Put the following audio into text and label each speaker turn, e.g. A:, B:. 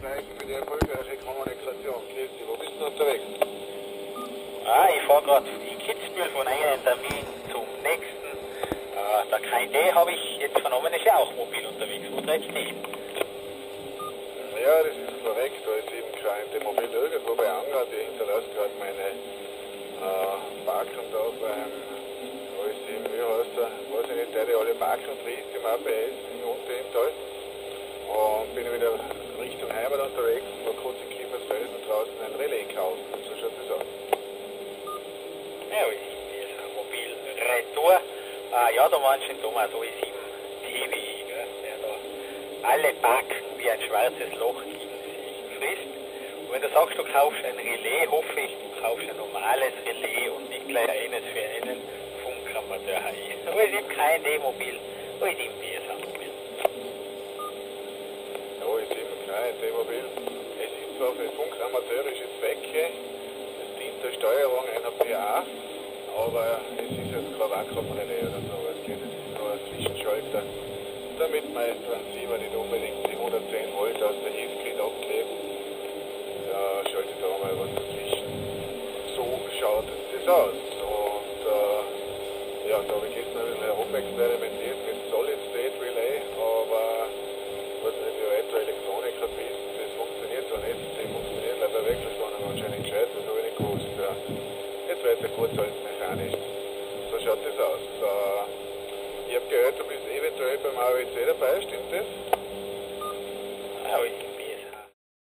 A: Zeichen für die erfolgreiche Kommunikation. Grüß dich, wo bist du unterwegs?
B: Ich fahre gerade in Kitzbühel von einem Termin zum nächsten. Der KD habe ich jetzt vernommen, ist ja auch mobil unterwegs. Wo treibst du hin?
A: Ja, das ist korrekt. Da ist eben kein Mobil irgendwo bei Anger. Die hinterlässt gerade meine Parkung da beim OS7, wie heißt der? Weiß ich nicht, der die alle parken und riecht im APS im Untertal. Und bin wieder Richtung Heimat unterwegs und war kurz in Kiefersfelden draußen ein Relais kaufen. So schaut das aus.
B: Ja, wir sind mobil Retour. Ja, da waren schon Thomas OS7 TWI, der da alle Backen wie ein schwarzes Loch in sich frisst. Und wenn du sagst, du kaufst ein Relais, hoffe ich, du kaufst ein normales Relais und nicht gleich eines für einen Funkamateur. OS7 kein D-Mobil, OS7 BSA-Mobil.
A: Ja, OS7 kein D-Mobil. Es ist zwar für funkamateurische Zwecke, es dient der Steuerung einer PA, aber es ist jetzt kein Vakuumrelais oder sowas. Es ist nur ein Zwischenschalter, damit man jetzt Transceiver nicht unbedingt die 110 Volt aus der Hilfsgrid abklebt. Da schaltet da mal was dazwischen. So schaut das aus. Und ja, da habe ich gestern ein bisschen herumexperimentiert mit Solid State Relay, aber was nicht wie Elektroniker bist, das funktioniert zwar nicht, die funktioniert leider wirklich schon anscheinend gescheit, das habe ich nicht gewusst. Ja. Jetzt weiter kurz als mechanisch. So schaut das aus. Ich habe gehört, du bist eventuell beim AWC dabei, stimmt das?
B: Ja,